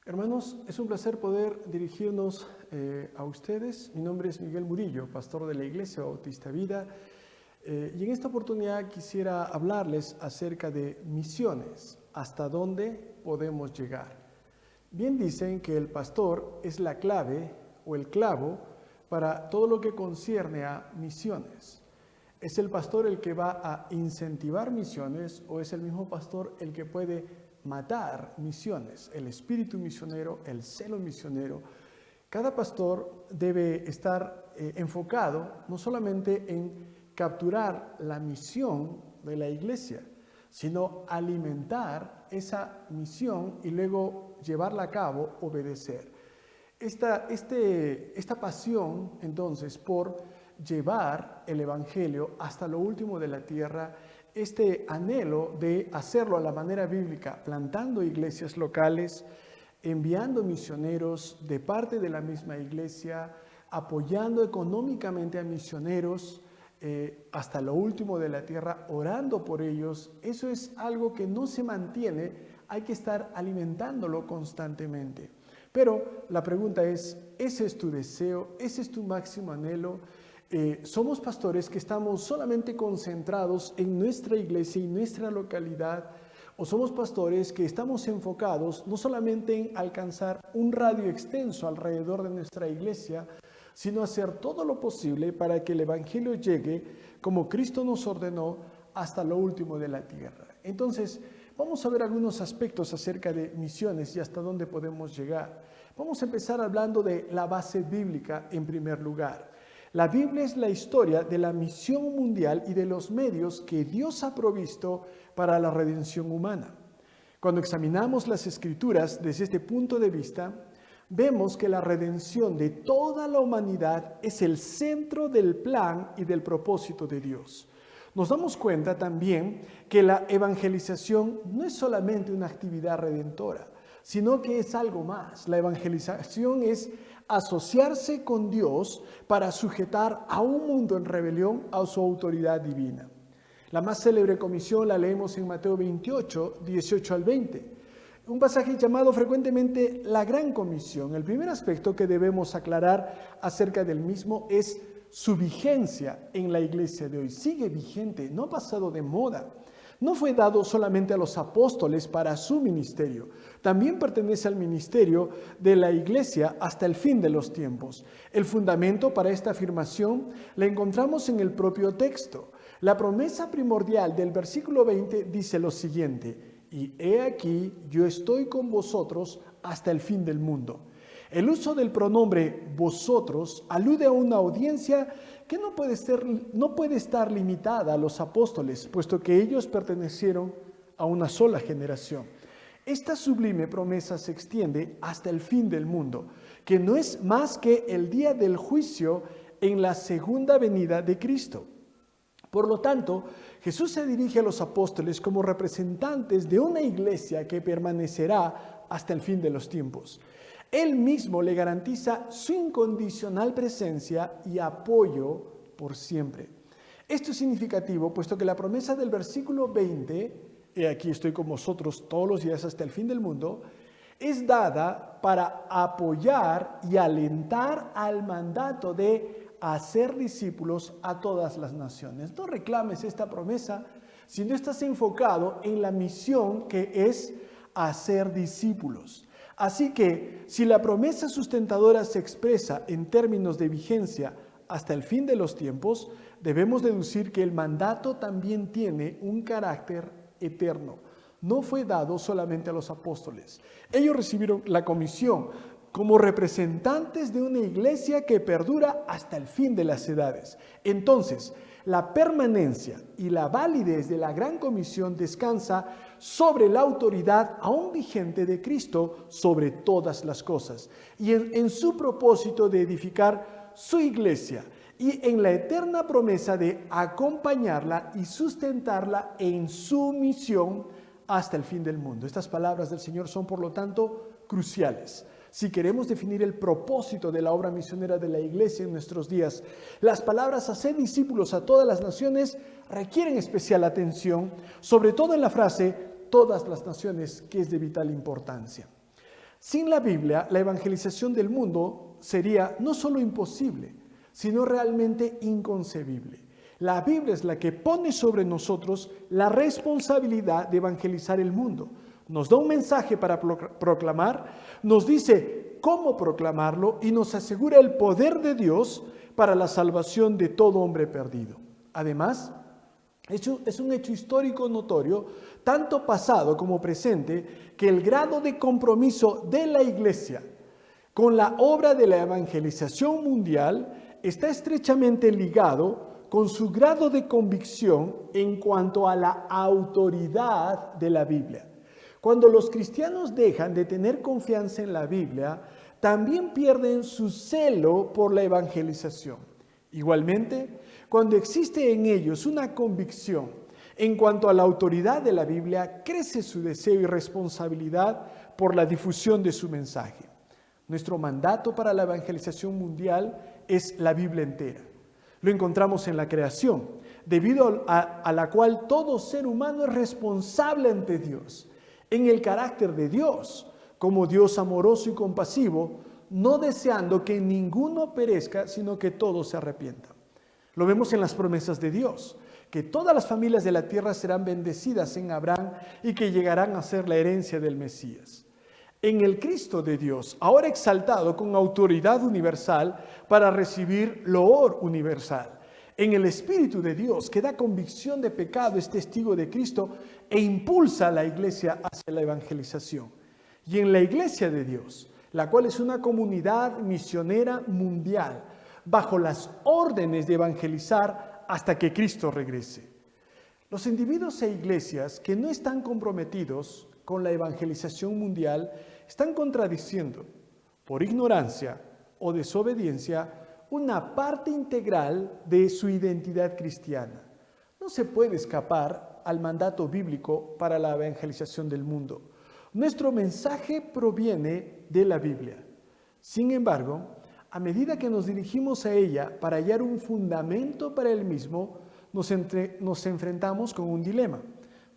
Hermanos, es un placer poder dirigirnos a ustedes. Mi nombre es Miguel Murillo, pastor de la Iglesia Bautista Vida, y en esta oportunidad quisiera hablarles acerca de misiones, hasta dónde podemos llegar. Bien dicen que el pastor es la clave o el clavo para todo lo que concierne a misiones. ¿Es el pastor el que va a incentivar misiones o es el mismo pastor el que puede matar misiones? El espíritu misionero, el celo misionero. Cada pastor debe estar enfocado no solamente en capturar la misión de la iglesia, sino alimentar esa misión y luego llevarla a cabo, obedecer. Esta pasión, entonces, por llevar el evangelio hasta lo último de la tierra, este anhelo de hacerlo a la manera bíblica, plantando iglesias locales, enviando misioneros de parte de la misma iglesia, apoyando económicamente a misioneros hasta lo último de la tierra, orando por ellos. Eso es algo que no se mantiene, hay que estar alimentándolo constantemente. Pero la pregunta es, ¿ese es tu deseo? ¿Ese es tu máximo anhelo? Somos pastores que estamos solamente concentrados en nuestra iglesia y nuestra localidad, o somos pastores que estamos enfocados no solamente en alcanzar un radio extenso alrededor de nuestra iglesia, sino hacer todo lo posible para que el evangelio llegue como Cristo nos ordenó hasta lo último de la tierra. Entonces, vamos a ver algunos aspectos acerca de misiones y hasta dónde podemos llegar. Vamos a empezar hablando de la base bíblica en primer lugar. La Biblia es la historia de la misión mundial y de los medios que Dios ha provisto para la redención humana. Cuando examinamos las Escrituras desde este punto de vista, vemos que la redención de toda la humanidad es el centro del plan y del propósito de Dios. Nos damos cuenta también que la evangelización no es solamente una actividad redentora, sino que es algo más. La evangelización es asociarse con Dios para sujetar a un mundo en rebelión a su autoridad divina. La más célebre comisión la leemos en Mateo 28, 18 al 20. Un pasaje llamado frecuentemente la Gran Comisión. El primer aspecto que debemos aclarar acerca del mismo es su vigencia en la iglesia de hoy. Sigue vigente, no ha pasado de moda. No fue dado solamente a los apóstoles para su ministerio, también pertenece al ministerio de la iglesia hasta el fin de los tiempos. El fundamento para esta afirmación la encontramos en el propio texto. La promesa primordial del versículo 20 dice lo siguiente: y he aquí, yo estoy con vosotros hasta el fin del mundo. El uso del pronombre vosotros alude a una audiencia que no puede estar limitada a los apóstoles, puesto que ellos pertenecieron a una sola generación. Esta sublime promesa se extiende hasta el fin del mundo, que no es más que el día del juicio en la segunda venida de Cristo. Por lo tanto, Jesús se dirige a los apóstoles como representantes de una iglesia que permanecerá hasta el fin de los tiempos. Él mismo le garantiza su incondicional presencia y apoyo por siempre. Esto es significativo, puesto que la promesa del versículo 20, he aquí estoy con vosotros todos los días hasta el fin del mundo, es dada para apoyar y alentar al mandato de hacer discípulos a todas las naciones. No reclames esta promesa si no estás enfocado en la misión que es hacer discípulos. Así que, si la promesa sustentadora se expresa en términos de vigencia hasta el fin de los tiempos, debemos deducir que el mandato también tiene un carácter eterno. No fue dado solamente a los apóstoles. Ellos recibieron la comisión como representantes de una iglesia que perdura hasta el fin de las edades. Entonces, la permanencia y la validez de la Gran Comisión descansa sobre la autoridad aún vigente de Cristo sobre todas las cosas y en su propósito de edificar su iglesia y en la eterna promesa de acompañarla y sustentarla en su misión hasta el fin del mundo. Estas palabras del Señor son, por lo tanto, cruciales. Si queremos definir el propósito de la obra misionera de la iglesia en nuestros días, las palabras hacer discípulos a todas las naciones requieren especial atención, sobre todo en la frase todas las naciones, que es de vital importancia. Sin la Biblia, la evangelización del mundo sería no solo imposible, sino realmente inconcebible. La Biblia es la que pone sobre nosotros la responsabilidad de evangelizar el mundo. Nos da un mensaje para proclamar, nos dice cómo proclamarlo y nos asegura el poder de Dios para la salvación de todo hombre perdido. Además, es un hecho histórico notorio, tanto pasado como presente, que el grado de compromiso de la Iglesia con la obra de la evangelización mundial está estrechamente ligado con su grado de convicción en cuanto a la autoridad de la Biblia. Cuando los cristianos dejan de tener confianza en la Biblia, también pierden su celo por la evangelización. Igualmente, cuando existe en ellos una convicción en cuanto a la autoridad de la Biblia, crece su deseo y responsabilidad por la difusión de su mensaje. Nuestro mandato para la evangelización mundial es la Biblia entera. Lo encontramos en la creación, debido a la cual todo ser humano es responsable ante Dios, en el carácter de Dios, como Dios amoroso y compasivo, no deseando que ninguno perezca, sino que todos se arrepientan. Lo vemos en las promesas de Dios, que todas las familias de la tierra serán bendecidas en Abraham y que llegarán a ser la herencia del Mesías. En el Cristo de Dios, ahora exaltado con autoridad universal para recibir loor universal. En el Espíritu de Dios, que da convicción de pecado, es testigo de Cristo e impulsa a la iglesia hacia la evangelización. Y en la Iglesia de Dios, la cual es una comunidad misionera mundial, bajo las órdenes de evangelizar hasta que Cristo regrese. Los individuos e iglesias que no están comprometidos con la evangelización mundial están contradiciendo, por ignorancia o desobediencia, una parte integral de su identidad cristiana. No se puede escapar al mandato bíblico para la evangelización del mundo. Nuestro mensaje proviene de la Biblia. Sin embargo, a medida que nos dirigimos a ella para hallar un fundamento para el mismo, nos enfrentamos con un dilema.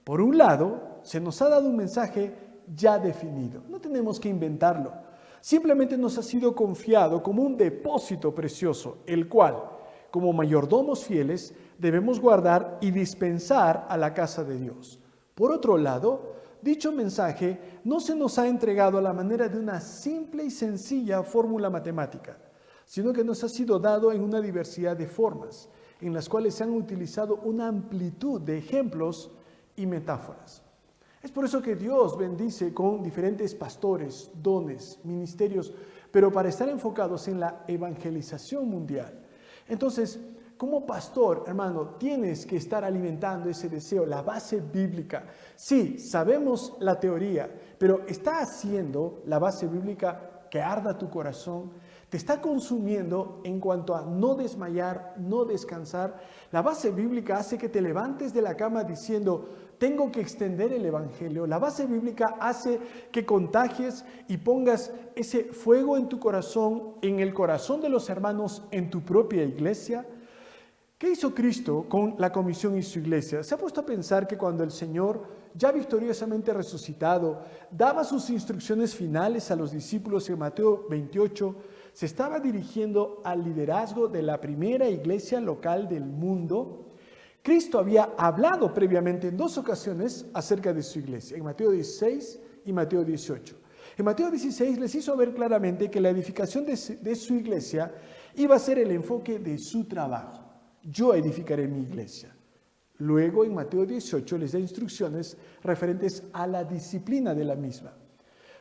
Por un lado, se nos ha dado un mensaje ya definido. No tenemos que inventarlo. Simplemente nos ha sido confiado como un depósito precioso, el cual, como mayordomos fieles, debemos guardar y dispensar a la casa de Dios. Por otro lado, dicho mensaje no se nos ha entregado a la manera de una simple y sencilla fórmula matemática, sino que nos ha sido dado en una diversidad de formas, en las cuales se han utilizado una amplitud de ejemplos y metáforas. Es por eso que Dios bendice con diferentes pastores, dones, ministerios, pero para estar enfocados en la evangelización mundial. Entonces, como pastor, hermano, tienes que estar alimentando ese deseo, la base bíblica. Sí, sabemos la teoría, pero ¿está haciendo la base bíblica que arda tu corazón? ¿Te está consumiendo en cuanto a no desmayar, no descansar? La base bíblica hace que te levantes de la cama diciendo, tengo que extender el evangelio. La base bíblica hace que contagies y pongas ese fuego en tu corazón, en el corazón de los hermanos, en tu propia iglesia. ¿Qué hizo Cristo con la comisión y su iglesia? ¿Se ha puesto a pensar que cuando el Señor, ya victoriosamente resucitado, daba sus instrucciones finales a los discípulos en Mateo 28, se estaba dirigiendo al liderazgo de la primera iglesia local del mundo? Cristo había hablado previamente en 2 ocasiones acerca de su iglesia, en Mateo 16 y Mateo 18. En Mateo 16 les hizo ver claramente que la edificación de su iglesia iba a ser el enfoque de su trabajo. Yo edificaré mi iglesia. Luego en Mateo 18 les da instrucciones referentes a la disciplina de la misma.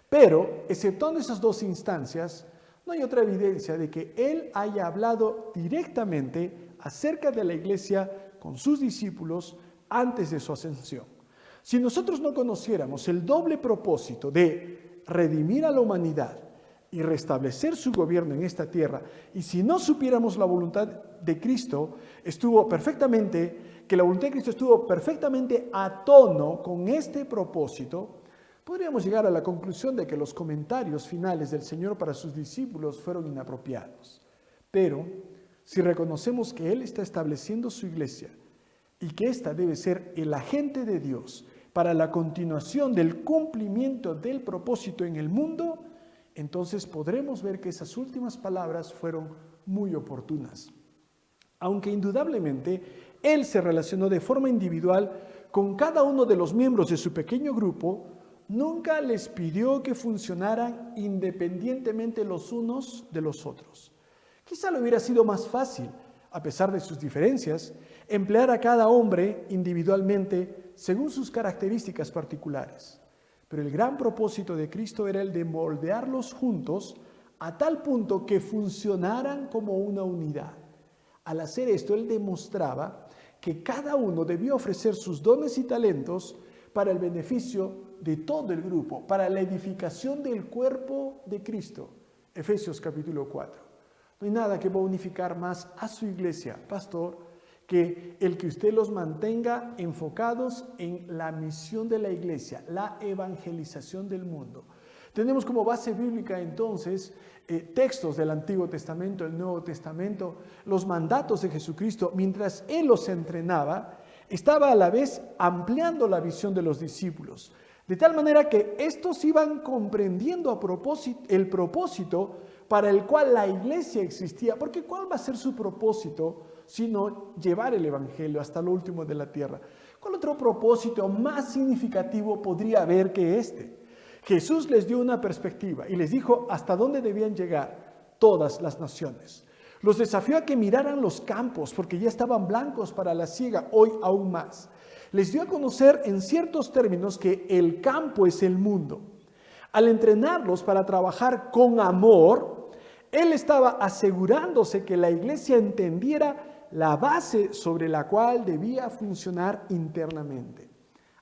Pero, exceptuando esas 2 instancias, no hay otra evidencia de que Él haya hablado directamente acerca de la iglesia con sus discípulos antes de su ascensión. Si nosotros no conociéramos el doble propósito de redimir a la humanidad y restablecer su gobierno en esta tierra, y si no supiéramos la voluntad de Cristo, que la voluntad de Cristo estuvo perfectamente a tono con este propósito, podríamos llegar a la conclusión de que los comentarios finales del Señor para sus discípulos fueron inapropiados. Pero, si reconocemos que Él está estableciendo su iglesia y que ésta debe ser el agente de Dios para la continuación del cumplimiento del propósito en el mundo, entonces podremos ver que esas últimas palabras fueron muy oportunas. Aunque indudablemente él se relacionó de forma individual con cada uno de los miembros de su pequeño grupo, nunca les pidió que funcionaran independientemente los unos de los otros. Quizá le hubiera sido más fácil, a pesar de sus diferencias, emplear a cada hombre individualmente según sus características particulares. Pero el gran propósito de Cristo era el de moldearlos juntos a tal punto que funcionaran como una unidad. Al hacer esto, él demostraba que cada uno debía ofrecer sus dones y talentos para el beneficio de todo el grupo, para la edificación del cuerpo de Cristo. Efesios capítulo 4. No hay nada que va a unificar más a su iglesia, pastor, que el que usted los mantenga enfocados en la misión de la iglesia, la evangelización del mundo. Tenemos como base bíblica entonces textos del Antiguo Testamento, el Nuevo Testamento, los mandatos de Jesucristo. Mientras Él los entrenaba, estaba a la vez ampliando la visión de los discípulos, de tal manera que estos iban comprendiendo el propósito para el cual la iglesia existía. Porque ¿cuál va a ser su propósito sino llevar el evangelio hasta lo último de la tierra? ¿Cuál otro propósito más significativo podría haber que este? Jesús les dio una perspectiva y les dijo hasta dónde debían llegar todas las naciones. Los desafió a que miraran los campos porque ya estaban blancos para la siega, hoy aún más. Les dio a conocer en ciertos términos que el campo es el mundo. Al entrenarlos para trabajar con amor, Él estaba asegurándose que la iglesia entendiera la base sobre la cual debía funcionar internamente.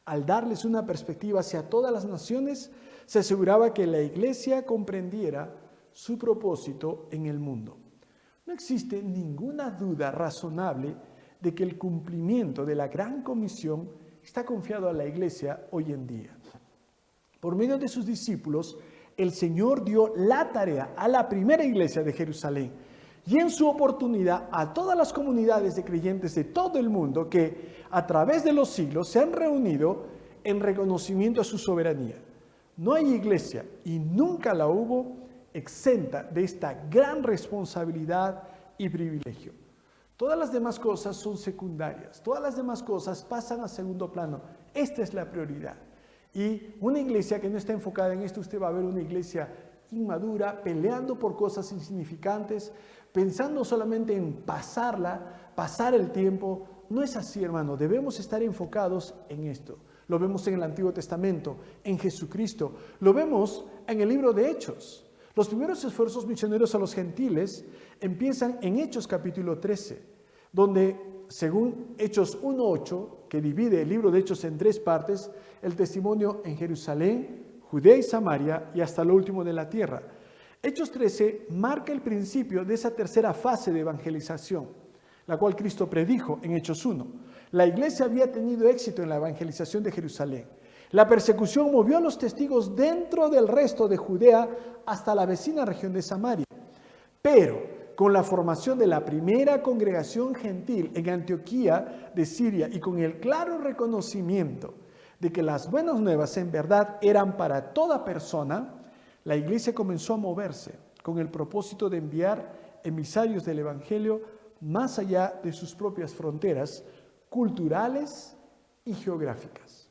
Al darles una perspectiva hacia todas las naciones, se aseguraba que la iglesia comprendiera su propósito en el mundo. No existe ninguna duda razonable de que el cumplimiento de la gran comisión está confiado a la iglesia hoy en día. Por medio de sus discípulos, el Señor dio la tarea a la primera iglesia de Jerusalén y en su oportunidad a todas las comunidades de creyentes de todo el mundo que a través de los siglos se han reunido en reconocimiento a su soberanía. No hay iglesia, y nunca la hubo, exenta de esta gran responsabilidad y privilegio. Todas las demás cosas son secundarias, todas las demás cosas pasan a segundo plano. Esta es la prioridad. Y una iglesia que no está enfocada en esto, usted va a ver una iglesia inmadura, peleando por cosas insignificantes, pensando solamente en pasar el tiempo. No es así, hermano, debemos estar enfocados en esto. Lo vemos en el Antiguo Testamento, en Jesucristo. Lo vemos en el libro de Hechos. Los primeros esfuerzos misioneros a los gentiles empiezan en Hechos capítulo 13, donde, según Hechos 1:8, que divide el libro de Hechos en 3 partes, el testimonio en Jerusalén, Judea y Samaria y hasta lo último de la tierra. Hechos 13 marca el principio de esa tercera fase de evangelización, la cual Cristo predijo en Hechos 1. La iglesia había tenido éxito en la evangelización de Jerusalén. La persecución movió a los testigos dentro del resto de Judea hasta la vecina región de Samaria. Pero con la formación de la primera congregación gentil en Antioquía de Siria y con el claro reconocimiento de que las buenas nuevas en verdad eran para toda persona, la iglesia comenzó a moverse con el propósito de enviar emisarios del evangelio más allá de sus propias fronteras culturales y geográficas.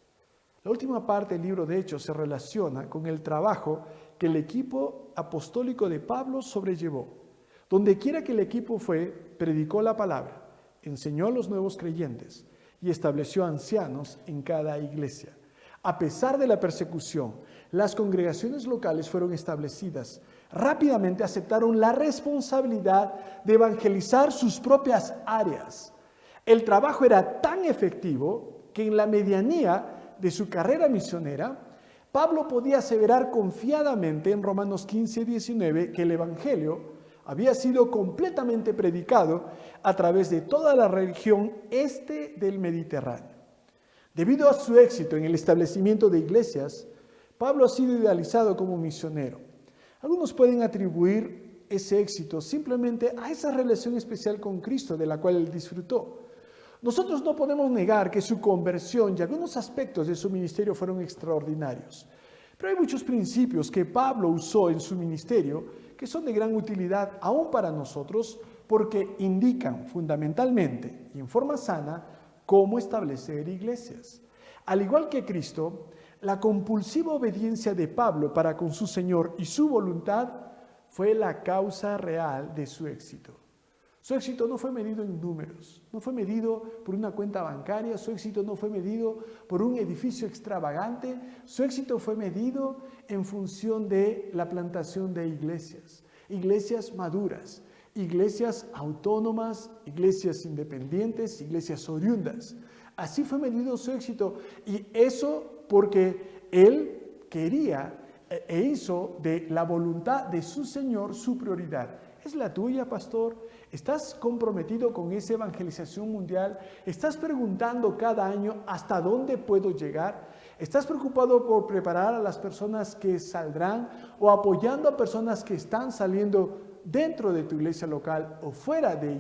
La última parte del libro de Hechos se relaciona con el trabajo que el equipo apostólico de Pablo sobrellevó. Donde quiera que el equipo fue, predicó la palabra, enseñó a los nuevos creyentes y estableció ancianos en cada iglesia. A pesar de la persecución, las congregaciones locales fueron establecidas. Rápidamente aceptaron la responsabilidad de evangelizar sus propias áreas. El trabajo era tan efectivo que en la medianía de su carrera misionera, Pablo podía aseverar confiadamente en Romanos 15:19 que el evangelio había sido completamente predicado a través de toda la región este del Mediterráneo. Debido a su éxito en el establecimiento de iglesias, Pablo ha sido idealizado como misionero. Algunos pueden atribuir ese éxito simplemente a esa relación especial con Cristo de la cual él disfrutó. Nosotros no podemos negar que su conversión y algunos aspectos de su ministerio fueron extraordinarios. Pero hay muchos principios que Pablo usó en su ministerio que son de gran utilidad aún para nosotros porque indican fundamentalmente y en forma sana cómo establecer iglesias. Al igual que Cristo, la compulsiva obediencia de Pablo para con su Señor y su voluntad fue la causa real de su éxito. Su éxito no fue medido en números, no fue medido por una cuenta bancaria, su éxito no fue medido por un edificio extravagante, su éxito fue medido en función de la plantación de iglesias, iglesias maduras, iglesias autónomas, iglesias independientes, iglesias oriundas. Así fue medido su éxito y eso porque él quería e hizo de la voluntad de su Señor su prioridad. ¿Es la tuya, pastor? ¿Estás comprometido con esa evangelización mundial? ¿Estás preguntando cada año hasta dónde puedo llegar? ¿Estás preocupado por preparar a las personas que saldrán o apoyando a personas que están saliendo dentro de tu iglesia local o fuera de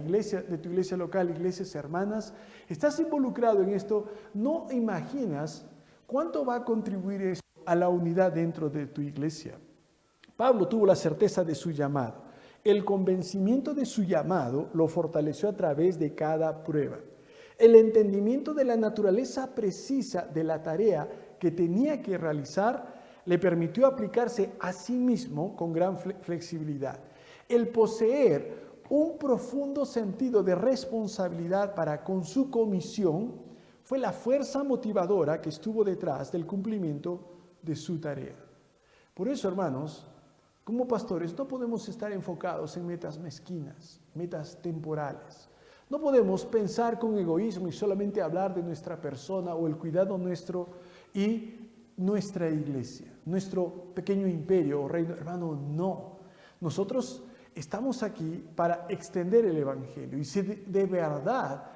tu iglesia local, iglesias hermanas? ¿Estás involucrado en esto? ¿No imaginas cuánto va a contribuir esto a la unidad dentro de tu iglesia? Pablo tuvo la certeza de su llamado. El convencimiento de su llamado lo fortaleció a través de cada prueba. El entendimiento de la naturaleza precisa de la tarea que tenía que realizar le permitió aplicarse a sí mismo con gran flexibilidad. El poseer un profundo sentido de responsabilidad para con su comisión fue la fuerza motivadora que estuvo detrás del cumplimiento de su tarea. Por eso, hermanos, como pastores no podemos estar enfocados en metas mezquinas, metas temporales. No podemos pensar con egoísmo y solamente hablar de nuestra persona o el cuidado nuestro y nuestra iglesia, nuestro pequeño imperio o reino. Hermano, no. Nosotros estamos aquí para extender el evangelio y si de verdad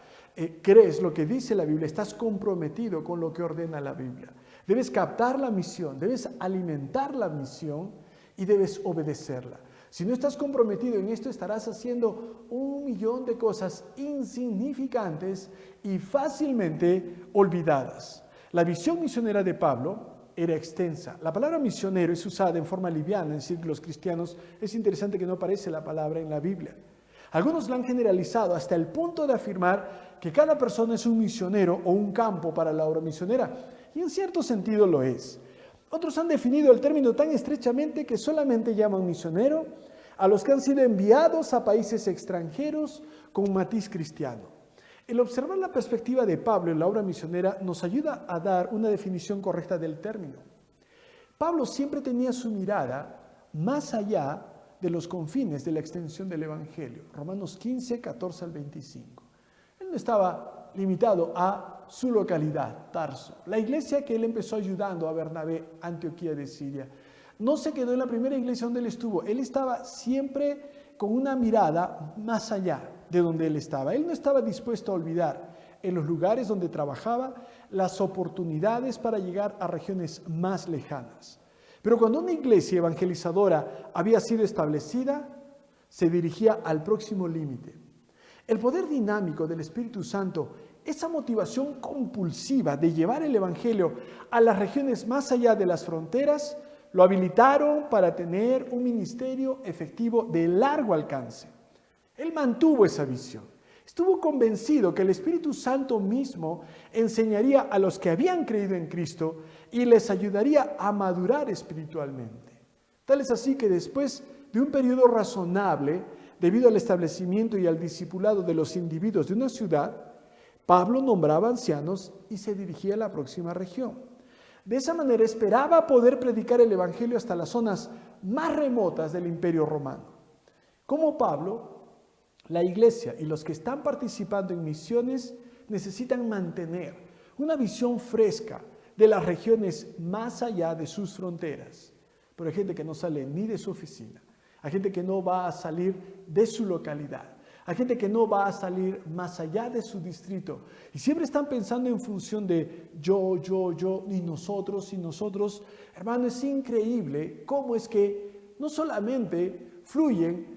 crees lo que dice la Biblia, estás comprometido con lo que ordena la Biblia. Debes captar la misión, debes alimentar la misión y debes obedecerla. Si no estás comprometido en esto, estarás haciendo 1.000.000 de cosas insignificantes y fácilmente olvidadas. La visión misionera de Pablo era extensa. La palabra misionero es usada en forma liviana en círculos cristianos. Es interesante que no aparece la palabra en la Biblia. Algunos la han generalizado hasta el punto de afirmar que cada persona es un misionero o un campo para la obra misionera. Y en cierto sentido lo es. Otros han definido el término tan estrechamente que solamente llaman misionero a los que han sido enviados a países extranjeros con matiz cristiano. El observar la perspectiva de Pablo en la obra misionera nos ayuda a dar una definición correcta del término. Pablo siempre tenía su mirada más allá de los confines de la extensión del Evangelio. Romanos 15, 14 al 25. Él no estaba limitado a su localidad, Tarso. La iglesia que él empezó ayudando a Bernabé, Antioquía de Siria. No se quedó en la primera iglesia donde él estuvo. Él estaba siempre con una mirada más allá de donde él estaba. Él no estaba dispuesto a olvidar en los lugares donde trabajaba las oportunidades para llegar a regiones más lejanas. Pero cuando una iglesia evangelizadora había sido establecida, se dirigía al próximo límite. El poder dinámico del Espíritu Santo, esa motivación compulsiva de llevar el Evangelio a las regiones más allá de las fronteras, lo habilitaron para tener un ministerio efectivo de largo alcance. Él mantuvo esa visión. Estuvo convencido que el Espíritu Santo mismo enseñaría a los que habían creído en Cristo y les ayudaría a madurar espiritualmente. Tal es así que después de un periodo razonable, debido al establecimiento y al discipulado de los individuos de una ciudad, Pablo nombraba ancianos y se dirigía a la próxima región. De esa manera esperaba poder predicar el Evangelio hasta las zonas más remotas del Imperio Romano. Como Pablo, la iglesia y los que están participando en misiones necesitan mantener una visión fresca de las regiones más allá de sus fronteras. Pero hay gente que no sale ni de su oficina, hay gente que no va a salir de su localidad, hay gente que no va a salir más allá de su distrito y siempre están pensando en función de yo, y nosotros. Hermano, es increíble cómo es que no solamente fluyen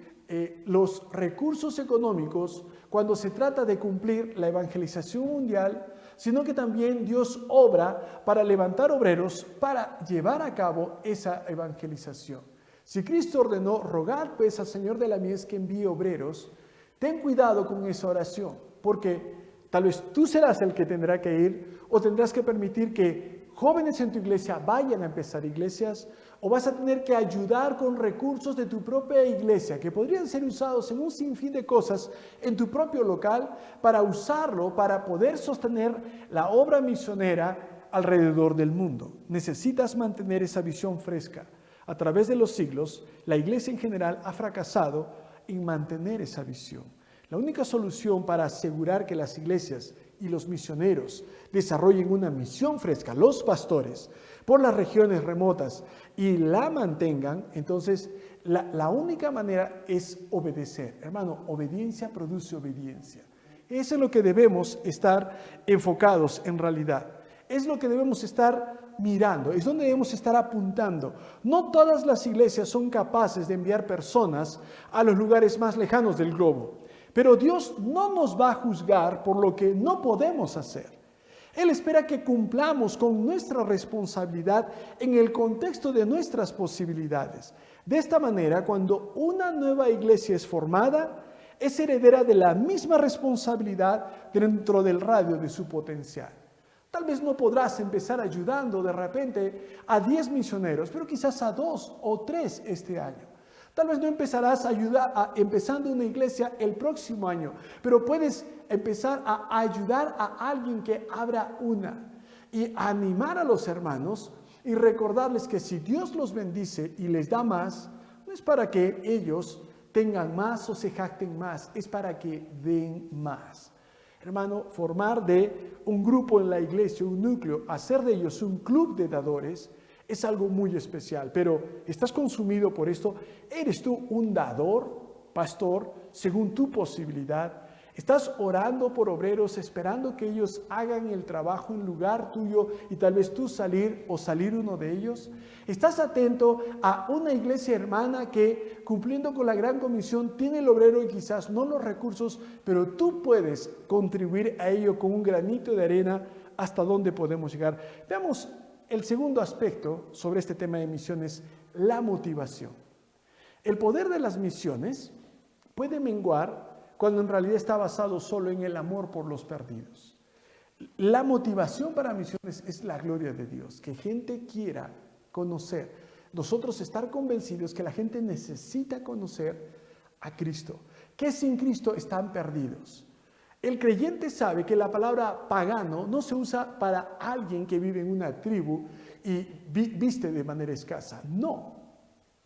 los recursos económicos cuando se trata de cumplir la evangelización mundial, sino que también Dios obra para levantar obreros para llevar a cabo esa evangelización. Si Cristo ordenó, rogad pues al Señor de la mies que envíe obreros, ten cuidado con esa oración, porque tal vez tú serás el que tendrá que ir o tendrás que permitir que jóvenes en tu iglesia vayan a empezar iglesias, o vas a tener que ayudar con recursos de tu propia iglesia que podrían ser usados en un sinfín de cosas en tu propio local para usarlo para poder sostener la obra misionera alrededor del mundo. Necesitas mantener esa visión fresca. A través de los siglos, la iglesia en general ha fracasado en mantener esa visión. La única solución para asegurar que las iglesias y los misioneros desarrollen una misión fresca, los pastores, por las regiones remotas y la mantengan, entonces la única manera es obedecer. Hermano, obediencia produce obediencia. Eso es lo que debemos estar enfocados en realidad. Es lo que debemos estar mirando, es donde debemos estar apuntando. No todas las iglesias son capaces de enviar personas a los lugares más lejanos del globo, pero Dios no nos va a juzgar por lo que no podemos hacer. Él espera que cumplamos con nuestra responsabilidad en el contexto de nuestras posibilidades. De esta manera, cuando una nueva iglesia es formada, es heredera de la misma responsabilidad dentro del radio de su potencial. Tal vez no podrás empezar ayudando de repente a 10 misioneros, pero quizás a 2 o 3 este año. Tal vez no empezarás empezando una iglesia el próximo año, pero puedes empezar a ayudar a alguien que abra una y animar a los hermanos y recordarles que si Dios los bendice y les da más, no es para que ellos tengan más o se jacten más, es para que den más. Hermano, formar de un grupo en la iglesia, un núcleo, hacer de ellos un club de dadores, es algo muy especial, pero ¿estás consumido por esto? ¿Eres tú un dador, pastor, según tu posibilidad? ¿Estás orando por obreros, esperando que ellos hagan el trabajo en lugar tuyo y tal vez tú salir o salir uno de ellos? ¿Estás atento a una iglesia hermana que, cumpliendo con la gran comisión, tiene el obrero y quizás no los recursos, pero tú puedes contribuir a ello con un granito de arena hasta dónde podemos llegar? Veamos el segundo aspecto sobre este tema de misiones, la motivación. El poder de las misiones puede menguar cuando en realidad está basado solo en el amor por los perdidos. La motivación para misiones es la gloria de Dios, que gente quiera conocer. Nosotros estar convencidos que la gente necesita conocer a Cristo, que sin Cristo están perdidos. El creyente sabe que la palabra pagano no se usa para alguien que vive en una tribu y viste de manera escasa. No,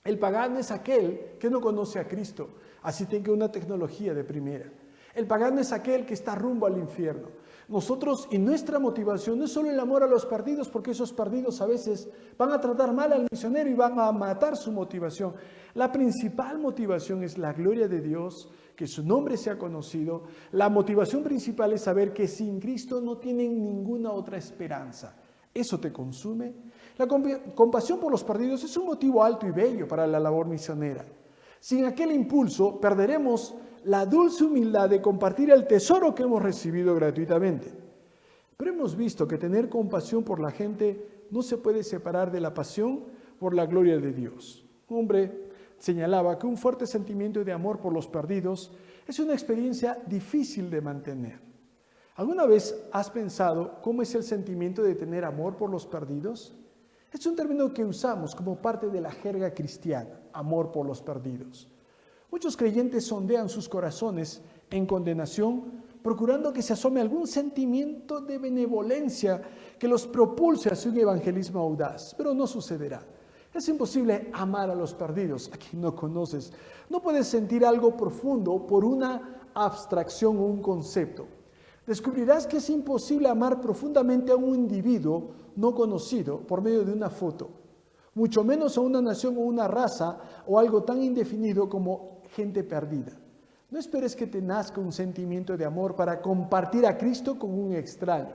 el pagano es aquel que no conoce a Cristo, así tenga una tecnología de primera. El pagano es aquel que está rumbo al infierno. Nosotros y nuestra motivación no es solo el amor a los perdidos, porque esos perdidos a veces van a tratar mal al misionero y van a matar su motivación. La principal motivación es la gloria de Dios, que su nombre sea conocido. La motivación principal es saber que sin Cristo no tienen ninguna otra esperanza. ¿Eso te consume? La compasión por los perdidos es un motivo alto y bello para la labor misionera. Sin aquel impulso, perderemos la dulce humildad de compartir el tesoro que hemos recibido gratuitamente. Pero hemos visto que tener compasión por la gente no se puede separar de la pasión por la gloria de Dios. Un hombre señalaba que un fuerte sentimiento de amor por los perdidos es una experiencia difícil de mantener. ¿Alguna vez has pensado cómo es el sentimiento de tener amor por los perdidos? Es un término que usamos como parte de la jerga cristiana, amor por los perdidos. Muchos creyentes sondean sus corazones en condenación, procurando que se asome algún sentimiento de benevolencia que los propulse hacia un evangelismo audaz, pero no sucederá. Es imposible amar a los perdidos, a quien no conoces. No puedes sentir algo profundo por una abstracción o un concepto. Descubrirás que es imposible amar profundamente a un individuo no conocido por medio de una foto, mucho menos a una nación o una raza o algo tan indefinido como gente perdida. No esperes que te nazca un sentimiento de amor para compartir a Cristo con un extraño.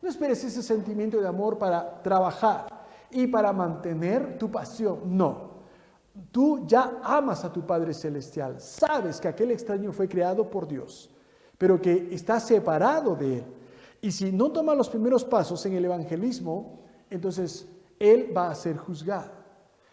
No esperes ese sentimiento de amor para trabajar y para mantener tu pasión. No. Tú ya amas a tu Padre Celestial. Sabes que aquel extraño fue creado por Dios. pero que está separado de Él. Y si no toma los primeros pasos en el evangelismo, entonces Él va a ser juzgado.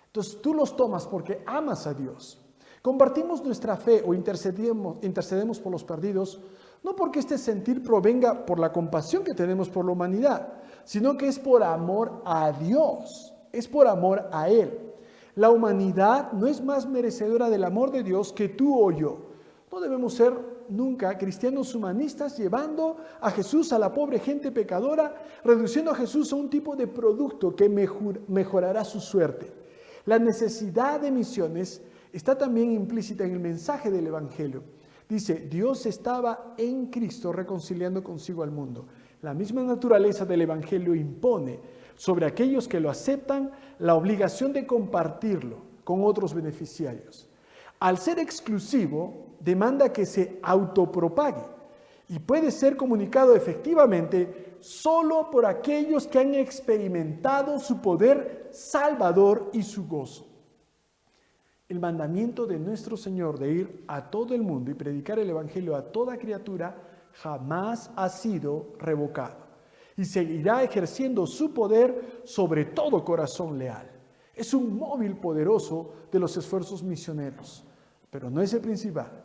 Entonces tú los tomas porque amas a Dios. Compartimos nuestra fe o intercedemos por los perdidos, no porque este sentir provenga por la compasión que tenemos por la humanidad, sino que es por amor a Dios, es por amor a Él. La humanidad no es más merecedora del amor de Dios que tú o yo. No debemos ser nunca cristianos humanistas llevando a Jesús a la pobre gente pecadora, reduciendo a Jesús a un tipo de producto que mejorará su suerte. La necesidad de misiones está también implícita en el mensaje del Evangelio. Dice, Dios estaba en Cristo reconciliando consigo al mundo. La misma naturaleza del Evangelio impone sobre aquellos que lo aceptan la obligación de compartirlo con otros beneficiarios. Al ser exclusivo, demanda que se autopropague y puede ser comunicado efectivamente solo por aquellos que han experimentado su poder salvador y su gozo. El mandamiento de nuestro Señor de ir a todo el mundo y predicar el Evangelio a toda criatura jamás ha sido revocado y seguirá ejerciendo su poder sobre todo corazón leal. Es un móvil poderoso de los esfuerzos misioneros, pero no es el principal.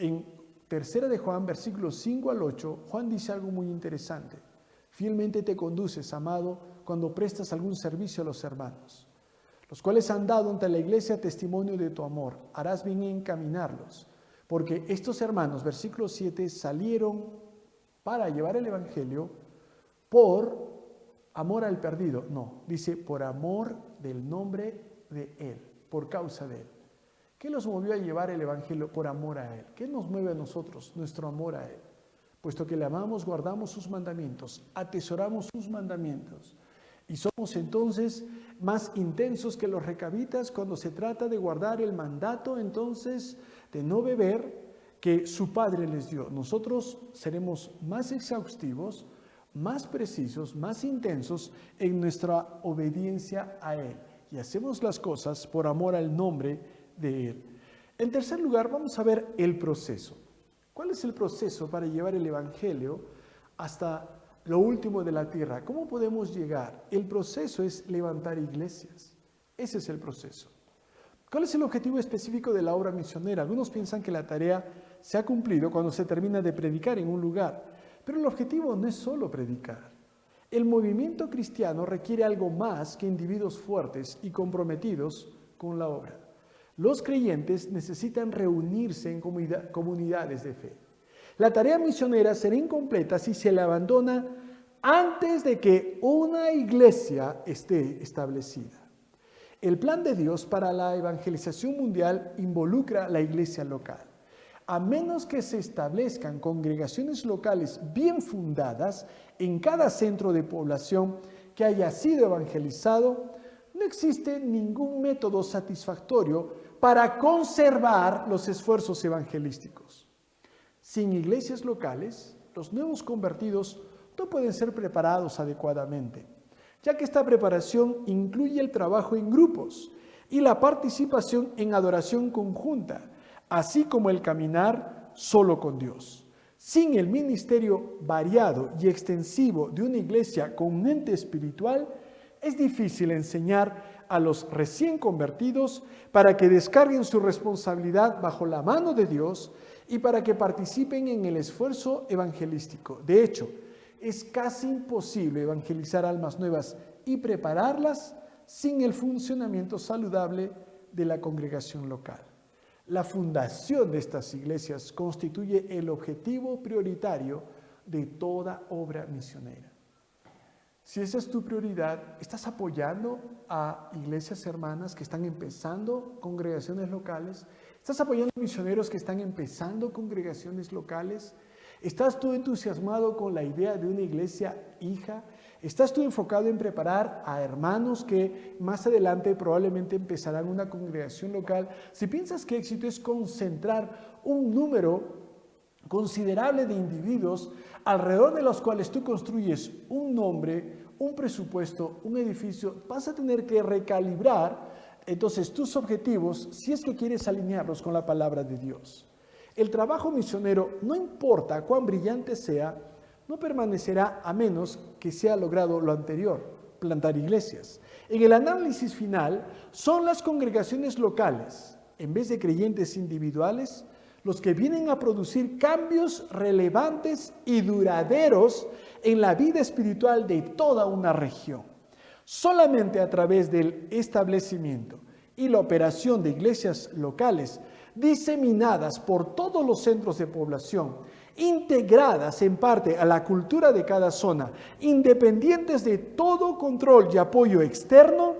En 3 de Juan, versículos 5 al 8, Juan dice algo muy interesante. Fielmente te conduces, amado, cuando prestas algún servicio a los hermanos, los cuales han dado ante la iglesia testimonio de tu amor. Harás bien en encaminarlos, porque estos hermanos, versículo 7, salieron para llevar el evangelio por amor al perdido. No, dice por amor del nombre de Él, por causa de Él. ¿Qué los movió a llevar el evangelio? Por amor a Él. ¿Qué nos mueve a nosotros? Nuestro amor a Él. Puesto que le amamos, guardamos sus mandamientos, atesoramos sus mandamientos. Y somos entonces más intensos que los recabitas cuando se trata de guardar el mandato entonces de no beber que su Padre les dio. Nosotros seremos más exhaustivos, más precisos, más intensos en nuestra obediencia a Él. Y hacemos las cosas por amor al nombre de Él. En tercer lugar, vamos a ver el proceso. ¿Cuál es el proceso para llevar el Evangelio hasta lo último de la tierra? ¿Cómo podemos llegar? El proceso es levantar iglesias. Ese es el proceso. ¿Cuál es el objetivo específico de la obra misionera? Algunos piensan que la tarea se ha cumplido cuando se termina de predicar en un lugar, pero el objetivo no es solo predicar. El movimiento cristiano requiere algo más que individuos fuertes y comprometidos con la obra. Los creyentes necesitan reunirse en comunidades de fe. La tarea misionera será incompleta si se la abandona antes de que una iglesia esté establecida. El plan de Dios para la evangelización mundial involucra la iglesia local. A menos que se establezcan congregaciones locales bien fundadas en cada centro de población que haya sido evangelizado, no existe ningún método satisfactorio para conservar los esfuerzos evangelísticos. Sin iglesias locales, los nuevos convertidos no pueden ser preparados adecuadamente, ya que esta preparación incluye el trabajo en grupos y la participación en adoración conjunta, así como el caminar solo con Dios. Sin el ministerio variado y extensivo de una iglesia con un ente espiritual, es difícil enseñar a los recién convertidos para que descarguen su responsabilidad bajo la mano de Dios y para que participen en el esfuerzo evangelístico. De hecho, es casi imposible evangelizar almas nuevas y prepararlas sin el funcionamiento saludable de la congregación local. La fundación de estas iglesias constituye el objetivo prioritario de toda obra misionera. Si esa es tu prioridad, ¿estás apoyando a iglesias hermanas que están empezando congregaciones locales? ¿Estás apoyando a misioneros que están empezando congregaciones locales? ¿Estás tú entusiasmado con la idea de una iglesia hija? ¿Estás tú enfocado en preparar a hermanos que más adelante probablemente empezarán una congregación local? Si piensas que éxito es concentrar un número considerable de individuos alrededor de los cuales tú construyes un nombre, un presupuesto, un edificio, vas a tener que recalibrar entonces tus objetivos si es que quieres alinearlos con la palabra de Dios. El trabajo misionero, no importa cuán brillante sea, no permanecerá a menos que sea logrado lo anterior, plantar iglesias. En el análisis final, son las congregaciones locales, en vez de creyentes individuales, los que vienen a producir cambios relevantes y duraderos en la vida espiritual de toda una región. Solamente a través del establecimiento y la operación de iglesias locales diseminadas por todos los centros de población, integradas en parte a la cultura de cada zona, independientes de todo control y apoyo externo,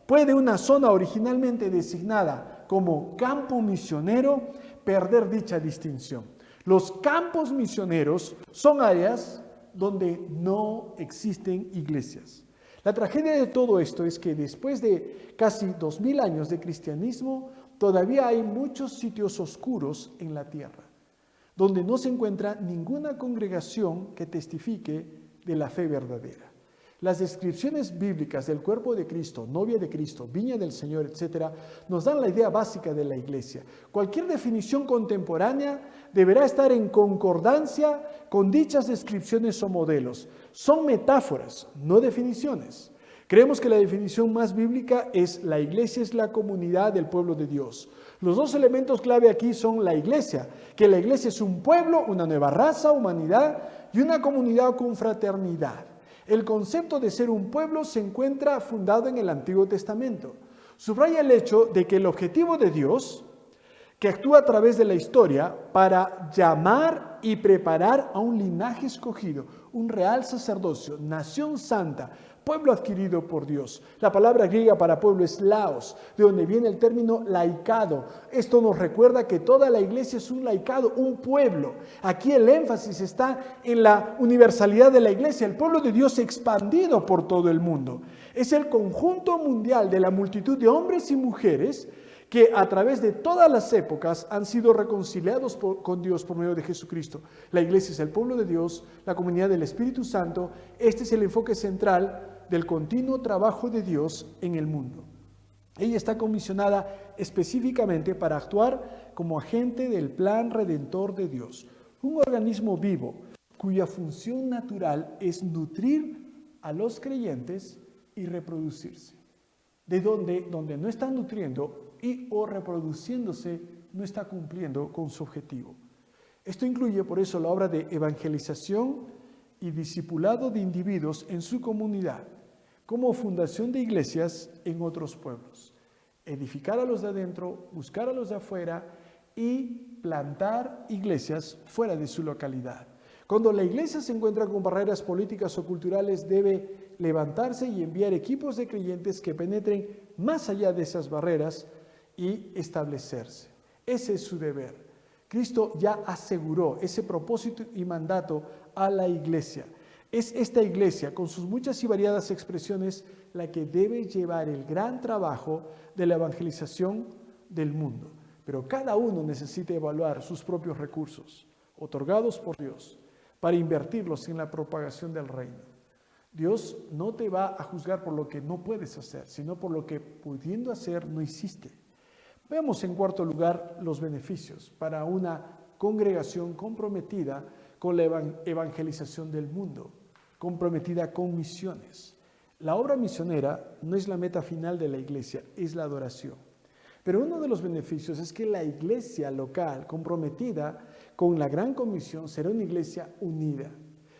puede una zona originalmente designada como campo misionero perder dicha distinción. Los campos misioneros son áreas donde no existen iglesias. La tragedia de todo esto es que después de casi 2000 años de cristianismo, todavía hay muchos sitios oscuros en la tierra, donde no se encuentra ninguna congregación que testifique de la fe verdadera. Las descripciones bíblicas del cuerpo de Cristo, novia de Cristo, viña del Señor, etc., nos dan la idea básica de la iglesia. Cualquier definición contemporánea deberá estar en concordancia con dichas descripciones o modelos. Son metáforas, no definiciones. Creemos que la definición más bíblica es: la iglesia es la comunidad del pueblo de Dios. Los dos elementos clave aquí son la iglesia, que la iglesia es un pueblo, una nueva raza, humanidad y una comunidad con fraternidad. El concepto de ser un pueblo se encuentra fundado en el Antiguo Testamento. Subraya el hecho de que el objetivo de Dios, que actúa a través de la historia para llamar y preparar a un linaje escogido, un real sacerdocio, nación santa, pueblo adquirido por Dios. La palabra griega para pueblo es laos, de donde viene el término laicado. Esto nos recuerda que toda la iglesia es un laicado, un pueblo. Aquí el énfasis está en la universalidad de la iglesia, el pueblo de Dios expandido por todo el mundo. Es el conjunto mundial de la multitud de hombres y mujeres que a través de todas las épocas han sido reconciliados con Dios por medio de Jesucristo. La iglesia es el pueblo de Dios, la comunidad del Espíritu Santo. Este es el enfoque central del continuo trabajo de Dios en el mundo. Ella está comisionada específicamente para actuar como agente del plan redentor de Dios, un organismo vivo cuya función natural es nutrir a los creyentes y reproducirse. De donde no está nutriendo y o reproduciéndose, no está cumpliendo con su objetivo. Esto incluye por eso la obra de evangelización y discipulado de individuos en su comunidad, como fundación de iglesias en otros pueblos. Edificar a los de adentro, buscar a los de afuera y plantar iglesias fuera de su localidad. Cuando la iglesia se encuentra con barreras políticas o culturales, debe levantarse y enviar equipos de creyentes que penetren más allá de esas barreras y establecerse. Ese es su deber. Cristo ya aseguró ese propósito y mandato a la iglesia. Es esta iglesia, con sus muchas y variadas expresiones, la que debe llevar el gran trabajo de la evangelización del mundo. Pero cada uno necesita evaluar sus propios recursos, otorgados por Dios, para invertirlos en la propagación del reino. Dios no te va a juzgar por lo que no puedes hacer, sino por lo que pudiendo hacer no hiciste. Veamos en cuarto lugar los beneficios para una congregación comprometida con la evangelización del mundo, comprometida con misiones. La obra misionera no es la meta final de la iglesia, es la adoración. Pero uno de los beneficios es que la iglesia local comprometida con la gran comisión será una iglesia unida,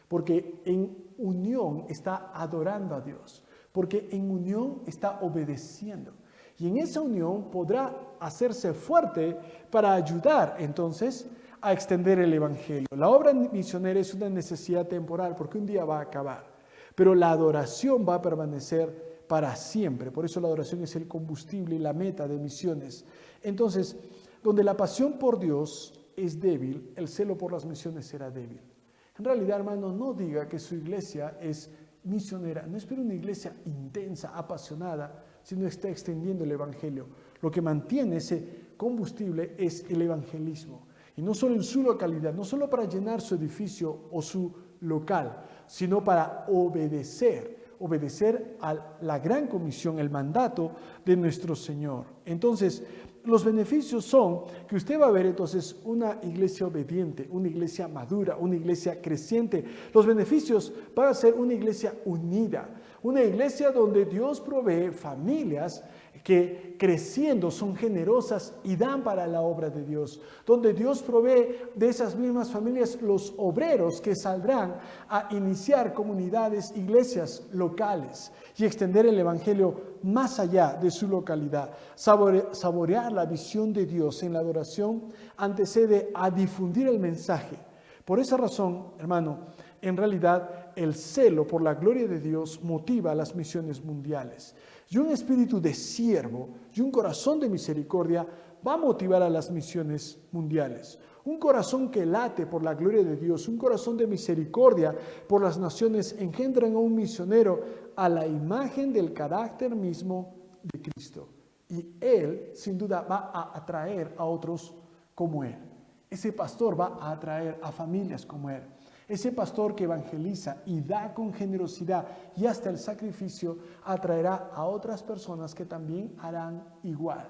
porque en unión está adorando a Dios, porque en unión está obedeciendo. Y en esa unión podrá hacerse fuerte para ayudar entonces a extender el evangelio. La obra misionera es una necesidad temporal porque un día va a acabar, pero la adoración va a permanecer para siempre. Por eso la adoración es el combustible y la meta de misiones. Entonces, donde la pasión por Dios es débil, el celo por las misiones será débil. En realidad, hermano, no diga que su iglesia es misionera. No espere una iglesia intensa, apasionada, sino está extendiendo el evangelio. Lo que mantiene ese combustible es el evangelismo. Y no solo en su localidad, no solo para llenar su edificio o su local, sino para obedecer obedecer a la gran comisión, el mandato de nuestro Señor. Entonces, los beneficios son que usted va a ver entonces una iglesia obediente, una iglesia madura, una iglesia creciente. Los beneficios van a ser una iglesia unida, una iglesia donde Dios provee familias que creciendo son generosas y dan para la obra de Dios, donde Dios provee de esas mismas familias los obreros que saldrán a iniciar comunidades, iglesias locales y extender el evangelio más allá de su localidad. Saborear la visión de Dios en la adoración antecede a difundir el mensaje. Por esa razón, hermano, en realidad el celo por la gloria de Dios motiva las misiones mundiales. Y un espíritu de siervo y un corazón de misericordia va a motivar a las misiones mundiales. Un corazón que late por la gloria de Dios, un corazón de misericordia por las naciones engendran a un misionero a la imagen del carácter mismo de Cristo. Y él, sin duda, va a atraer a otros como él. Ese pastor va a atraer a familias como él. Ese pastor que evangeliza y da con generosidad y hasta el sacrificio atraerá a otras personas que también harán igual.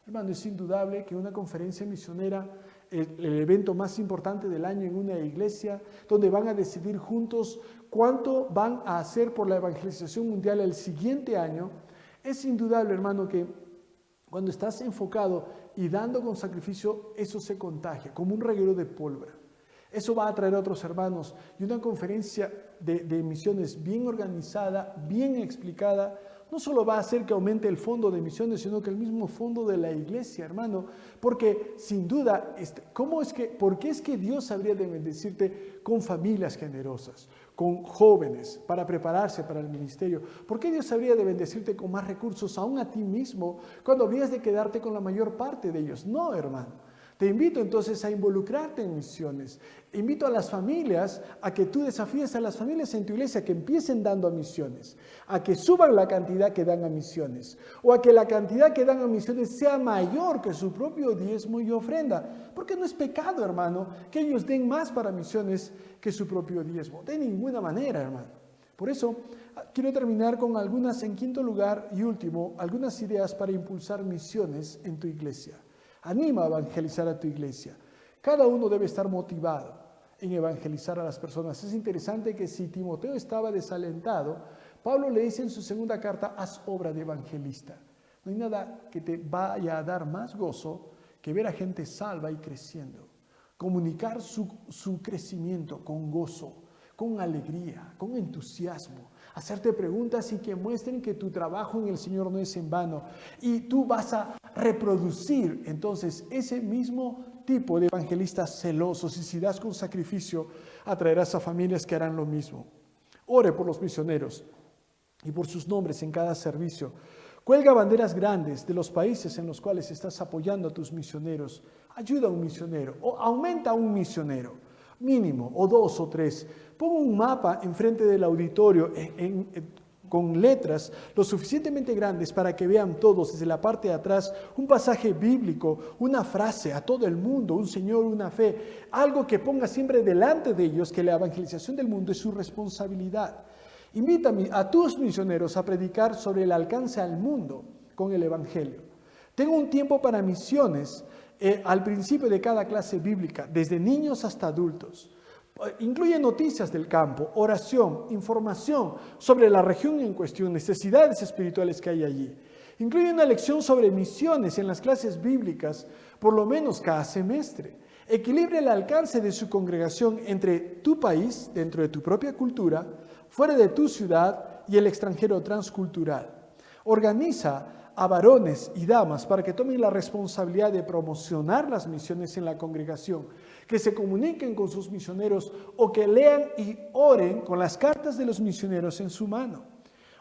Hermano, es indudable que una conferencia misionera, el evento más importante del año en una iglesia, donde van a decidir juntos cuánto van a hacer por la evangelización mundial el siguiente año, es indudable, hermano, que cuando estás enfocado y dando con sacrificio, eso se contagia como un reguero de pólvora. Eso va a atraer a otros hermanos y una conferencia de misiones bien organizada, bien explicada, no solo va a hacer que aumente el fondo de misiones, sino que el mismo fondo de la iglesia, hermano, porque sin duda, ¿por qué es que Dios habría de bendecirte con familias generosas, con jóvenes para prepararse para el ministerio? ¿Por qué Dios habría de bendecirte con más recursos aún a ti mismo cuando habrías de quedarte con la mayor parte de ellos? No, hermano. Te invito entonces a involucrarte en misiones. Invito a las familias a que tú desafíes a las familias en tu iglesia que empiecen dando a misiones, a que suban la cantidad que dan a misiones, o a que la cantidad que dan a misiones sea mayor que su propio diezmo y ofrenda. Porque no es pecado, hermano, que ellos den más para misiones que su propio diezmo. De ninguna manera, hermano. Por eso, quiero terminar con algunas, en quinto lugar y último, algunas ideas para impulsar misiones en tu iglesia. Anima a evangelizar a tu iglesia. Cada uno debe estar motivado en evangelizar a las personas. Es interesante que si Timoteo estaba desalentado, Pablo le dice en su segunda carta, haz obra de evangelista. No hay nada que te vaya a dar más gozo que ver a gente salva y creciendo. Comunicar su crecimiento con gozo, con alegría, con entusiasmo. Hacerte preguntas y que muestren que tu trabajo en el Señor no es en vano. Y tú vas a reproducir entonces ese mismo tipo de evangelistas celosos, y si das con sacrificio, atraerás a familias que harán lo mismo. Ore por los misioneros y por sus nombres en cada servicio. Cuelga banderas grandes de los países en los cuales estás apoyando a tus misioneros. Ayuda a un misionero o aumenta a un misionero, mínimo, o 2 o 3. Pongo un mapa enfrente del auditorio con letras lo suficientemente grandes para que vean todos desde la parte de atrás un pasaje bíblico, una frase a todo el mundo, un Señor, una fe, algo que ponga siempre delante de ellos que la evangelización del mundo es su responsabilidad. Invita a tus misioneros a predicar sobre el alcance al mundo con el evangelio. Tengo un tiempo para misiones al principio de cada clase bíblica, desde niños hasta adultos. Incluye noticias del campo, oración, información sobre la región en cuestión, necesidades espirituales que hay allí. Incluye una lección sobre misiones en las clases bíblicas, por lo menos cada semestre. Equilibra el alcance de su congregación entre tu país, dentro de tu propia cultura, fuera de tu ciudad y el extranjero transcultural. Organiza a varones y damas para que tomen la responsabilidad de promocionar las misiones en la congregación, que se comuniquen con sus misioneros o que lean y oren con las cartas de los misioneros en su mano.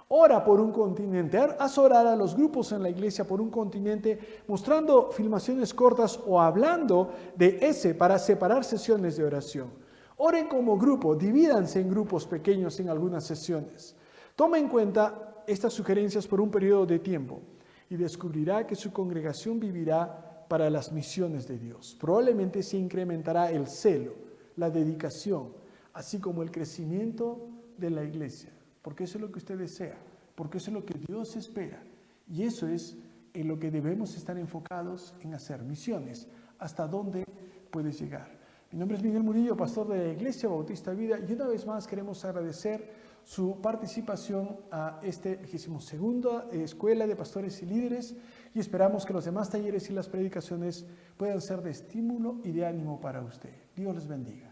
Ora por un continente, haz orar a los grupos en la iglesia por un continente, mostrando filmaciones cortas o hablando de ese para separar sesiones de oración. Oren como grupo, divídanse en grupos pequeños en algunas sesiones. Toma en cuenta estas sugerencias por un periodo de tiempo y descubrirá que su congregación vivirá para las misiones de Dios. Probablemente se incrementará el celo, la dedicación, así como el crecimiento de la iglesia. porque eso es lo que usted desea, porque eso es lo que Dios espera. Y eso es en lo que debemos estar enfocados en hacer misiones. ¿Hasta dónde puedes llegar? Mi nombre es Miguel Murillo, pastor de la Iglesia Bautista Vida, y una vez más queremos agradecer su participación a este 22ª Escuela de Pastores y Líderes, y esperamos que los demás talleres y las predicaciones puedan ser de estímulo y de ánimo para usted. Dios les bendiga.